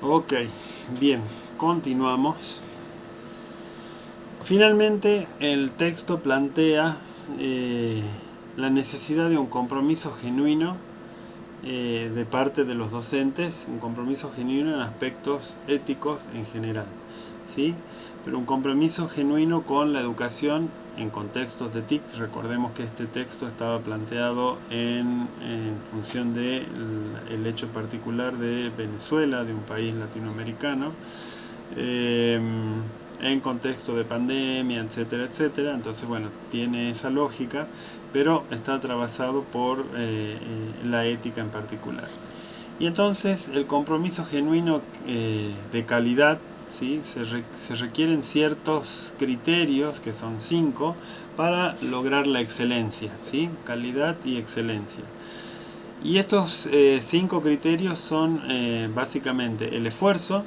Ok, bien, continuamos. Finalmente, el texto plantea la necesidad de un compromiso genuino de parte de los docentes, un compromiso genuino en aspectos éticos en general, ¿sí? Pero un compromiso genuino con la educación en contextos de TIC. Recordemos que este texto estaba planteado en función del hecho particular de Venezuela, de un país latinoamericano, en contexto de pandemia, etcétera, etcétera. Entonces, bueno, tiene esa lógica, pero está atravesado por la ética en particular. Y entonces el compromiso genuino de calidad, ¿sí? se requieren ciertos criterios, que son 5, para lograr la excelencia, ¿sí? Calidad y excelencia. Y estos 5 criterios son básicamente el esfuerzo,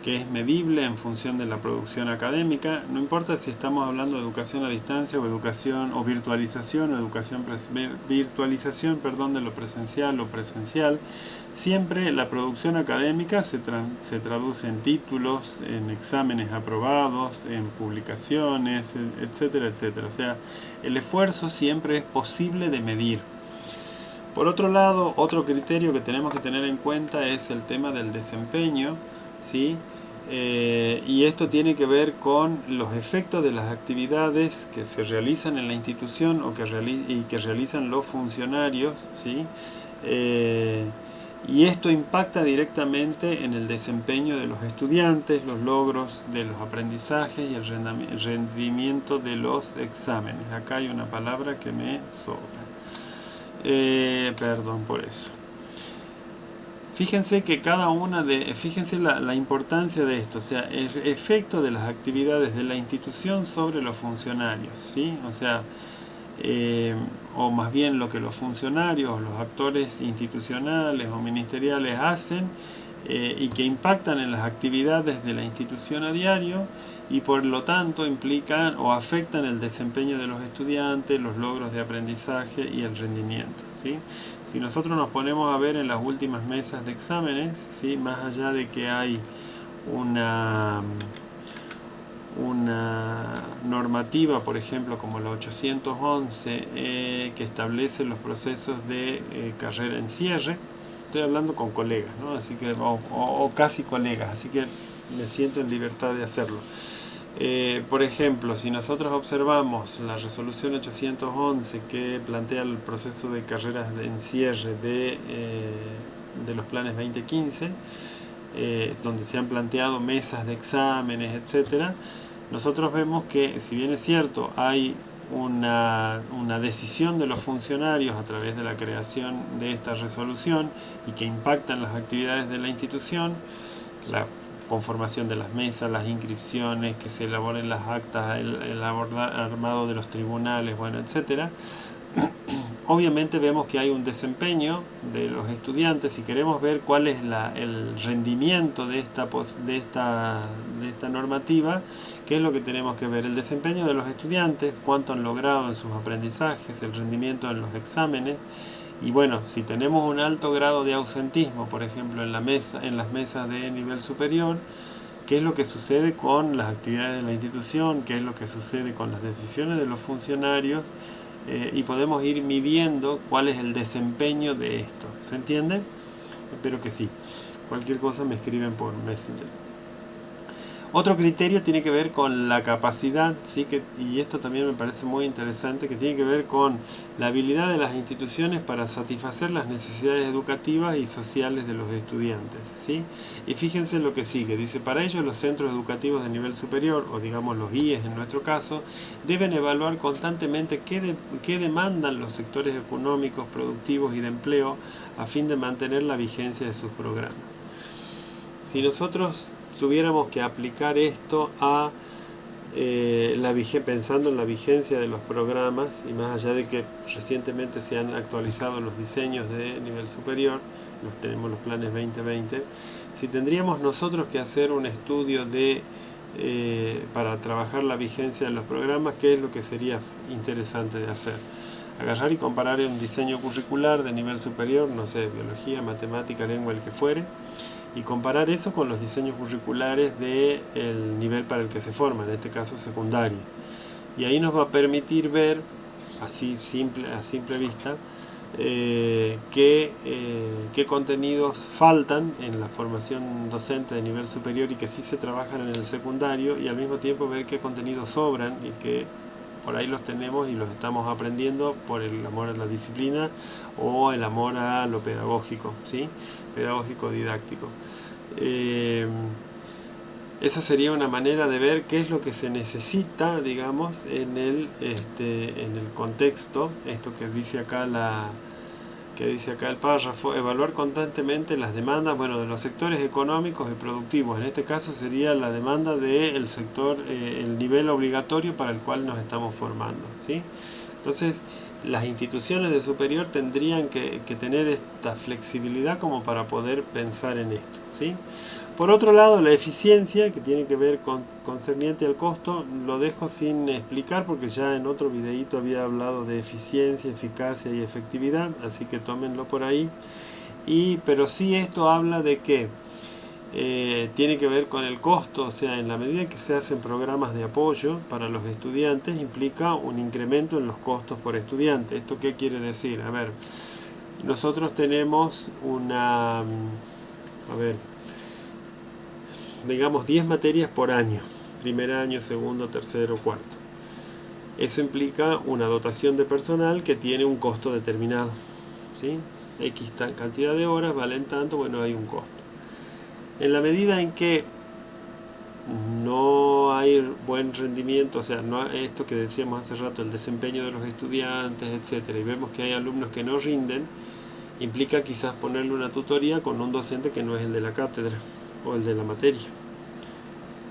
que es medible en función de la producción académica. No importa si estamos hablando de educación a distancia o educación o virtualización de lo presencial o presencial. Siempre la producción académica se traduce en títulos, en exámenes aprobados, en publicaciones, etcétera, etcétera. O sea, el esfuerzo siempre es posible de medir. Por otro lado, otro criterio que tenemos que tener en cuenta es el tema del desempeño, ¿sí? Y esto tiene que ver con los efectos de las actividades que se realizan en la institución o que realizan los funcionarios, ¿sí? Y esto impacta directamente en el desempeño de los estudiantes, los logros de los aprendizajes y el rendimiento de los exámenes. Acá hay una palabra que me sobra. Perdón por eso. Fíjense que fíjense la importancia de esto, o sea, el efecto de las actividades de la institución sobre los funcionarios, ¿sí? O sea, o más bien lo que los funcionarios, los actores institucionales o ministeriales hacen y que impactan en las actividades de la institución a diario y por lo tanto implican o afectan el desempeño de los estudiantes, los logros de aprendizaje y el rendimiento, ¿sí? Si nosotros nos ponemos a ver en las últimas mesas de exámenes, ¿sí? Más allá de que hay una normativa, por ejemplo, como la 811, que establece los procesos de carrera en cierre. Estoy hablando con colegas, ¿no? Así que, o casi colegas, así que me siento en libertad de hacerlo. Por ejemplo, si nosotros observamos la resolución 811 que plantea el proceso de carreras en cierre de los planes 2015, donde se han planteado mesas de exámenes, etcétera, nosotros vemos que, si bien es cierto, hay una decisión de los funcionarios a través de la creación de esta resolución y que impactan las actividades de la institución, la conformación de las mesas, las inscripciones, que se elaboren las actas, el armado de los tribunales, bueno, etcétera. Obviamente vemos que hay un desempeño de los estudiantes. Si queremos ver cuál es el rendimiento de esta normativa, ¿qué es lo que tenemos que ver? El desempeño de los estudiantes, cuánto han logrado en sus aprendizajes, el rendimiento en los exámenes. Y bueno, si tenemos un alto grado de ausentismo, por ejemplo, en las mesas de nivel superior, ¿qué es lo que sucede con las actividades de la institución? ¿Qué es lo que sucede con las decisiones de los funcionarios? Y podemos ir midiendo cuál es el desempeño de esto. ¿Se entiende? Espero que sí. Cualquier cosa me escriben por Messenger. Otro criterio tiene que ver con la capacidad, ¿sí? Y esto también me parece muy interesante, que tiene que ver con la habilidad de las instituciones para satisfacer las necesidades educativas y sociales de los estudiantes, ¿sí? Y fíjense lo que sigue, dice, para ello los centros educativos de nivel superior, o digamos los IES en nuestro caso, deben evaluar constantemente qué demandan los sectores económicos, productivos y de empleo a fin de mantener la vigencia de sus programas. Si nosotros tuviéramos que aplicar esto a pensando en la vigencia de los programas, y más allá de que recientemente se han actualizado los diseños de nivel superior, tenemos los planes 2020, si tendríamos nosotros que hacer un estudio para trabajar la vigencia de los programas, ¿qué es lo que sería interesante de hacer? Agarrar y comparar un diseño curricular de nivel superior, no sé, biología, matemática, lengua, el que fuere, y comparar eso con los diseños curriculares del nivel para el que se forma, en este caso secundario. Y ahí nos va a permitir ver, así a simple vista, qué contenidos faltan en la formación docente de nivel superior y que sí se trabajan en el secundario, y al mismo tiempo ver qué contenidos sobran y que por ahí los tenemos y los estamos aprendiendo por el amor a la disciplina o el amor a lo pedagógico, ¿sí? Pedagógico didáctico. Esa sería una manera de ver qué es lo que se necesita, digamos, en el contexto, esto que dice acá el párrafo: evaluar constantemente las demandas, bueno, de los sectores económicos y productivos. En este caso sería la demanda del sector, el nivel obligatorio para el cual nos estamos formando, ¿sí? Entonces, las instituciones de superior tendrían que tener esta flexibilidad como para poder pensar en esto, ¿sí? Por otro lado, la eficiencia, que tiene que ver concerniente al costo, lo dejo sin explicar porque ya en otro videíto había hablado de eficiencia, eficacia y efectividad, así que tómenlo por ahí. Pero sí, esto habla de que tiene que ver con el costo, o sea, en la medida en que se hacen programas de apoyo para los estudiantes, implica un incremento en los costos por estudiante. ¿Esto qué quiere decir? A ver, nosotros tenemos digamos 10 materias por año, primer año, segundo, tercero, cuarto. Eso implica una dotación de personal que tiene un costo determinado, ¿sí? X cantidad de horas valen tanto, bueno, hay un costo. En la medida en que no hay buen rendimiento, o sea, no esto que decíamos hace rato, el desempeño de los estudiantes, etcétera, y vemos que hay alumnos que no rinden, implica quizás ponerle una tutoría con un docente que no es el de la cátedra o el de la materia.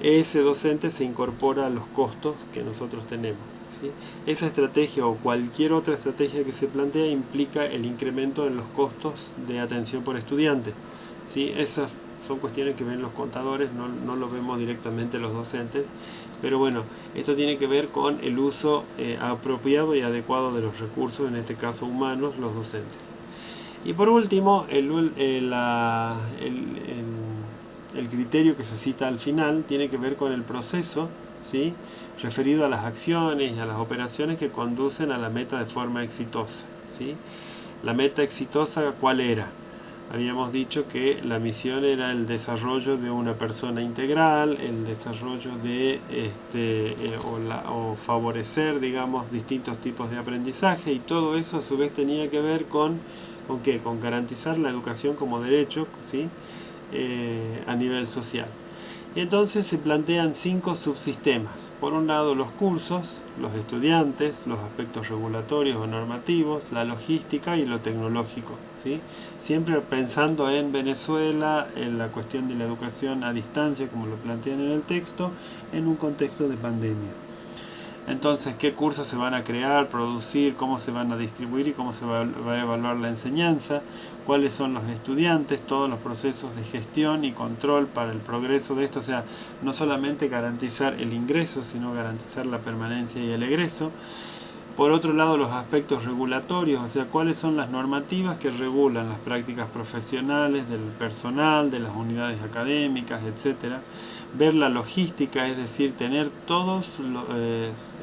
Ese docente se incorpora a los costos que nosotros tenemos, ¿sí? Esa estrategia o cualquier otra estrategia que se plantea implica el incremento en los costos de atención por estudiante, ¿sí? Esas son cuestiones que ven los contadores, no lo vemos directamente los docentes, pero bueno, esto tiene que ver con el uso apropiado y adecuado de los recursos, en este caso humanos, los docentes. Y por último, el criterio que se cita al final tiene que ver con el proceso, ¿sí?, referido a las acciones y a las operaciones que conducen a la meta de forma exitosa, ¿sí? La meta exitosa, ¿cuál era? Habíamos dicho que la misión era el desarrollo de una persona integral, el desarrollo de o favorecer, digamos, distintos tipos de aprendizaje, y todo eso a su vez tenía que ver ¿con qué? Con garantizar la educación como derecho, ¿sí?, a nivel social. Y entonces se plantean 5 subsistemas. Por un lado, los cursos, los estudiantes, los aspectos regulatorios o normativos, la logística y lo tecnológico, ¿sí? Siempre pensando en Venezuela, en la cuestión de la educación a distancia, como lo plantean en el texto, en un contexto de pandemia. Entonces, ¿qué cursos se van a crear, producir, cómo se van a distribuir y cómo se va a evaluar la enseñanza? ¿Cuáles son los estudiantes? Todos los procesos de gestión y control para el progreso de esto, o sea, no solamente garantizar el ingreso, sino garantizar la permanencia y el egreso. Por otro lado, los aspectos regulatorios, o sea, cuáles son las normativas que regulan las prácticas profesionales del personal, de las unidades académicas, etcétera. Ver la logística, es decir, tener todos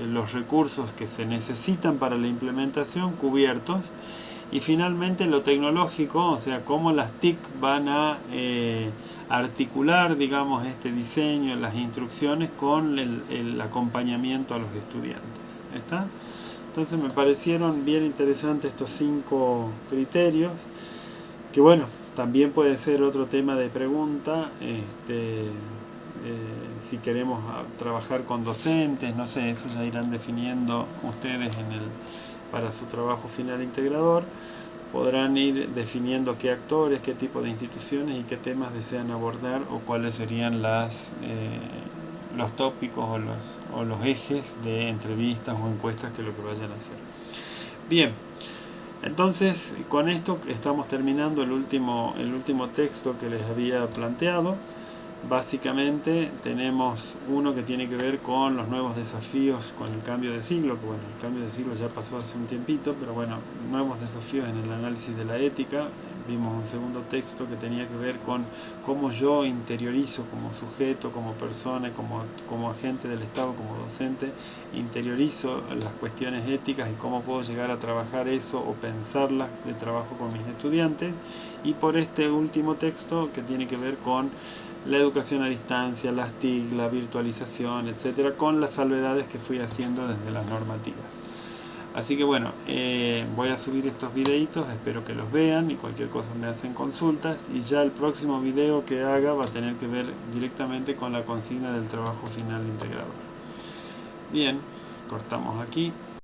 los recursos que se necesitan para la implementación cubiertos. Y finalmente lo tecnológico, o sea, cómo las TIC van a articular, digamos, este diseño, las instrucciones con el acompañamiento a los estudiantes. ¿Está? Entonces me parecieron bien interesantes estos 5 criterios, que bueno, también puede ser otro tema de pregunta, si queremos trabajar con docentes, no sé, eso ya irán definiendo ustedes para su trabajo final integrador. Podrán ir definiendo qué actores, qué tipo de instituciones y qué temas desean abordar, o cuáles serían los tópicos o los ejes de entrevistas o encuestas que lo que vayan a hacer. Bien, entonces con esto estamos terminando el último texto que les había planteado. Básicamente tenemos uno que tiene que ver con los nuevos desafíos con el cambio de siglo, que bueno, el cambio de siglo ya pasó hace un tiempito, pero bueno, nuevos desafíos en el análisis de la ética, vimos un segundo texto que tenía que ver con cómo yo interiorizo como sujeto, como persona, como agente del Estado, como docente, interiorizo las cuestiones éticas y cómo puedo llegar a trabajar eso o pensarlas de trabajo con mis estudiantes. Y por este último texto que tiene que ver con la educación a distancia, las TIC, la virtualización, etcétera, con las salvedades que fui haciendo desde las normativas. Así que bueno, voy a subir estos videitos, espero que los vean y cualquier cosa me hacen consultas, y ya el próximo video que haga va a tener que ver directamente con la consigna del trabajo final integrador. Bien, cortamos aquí.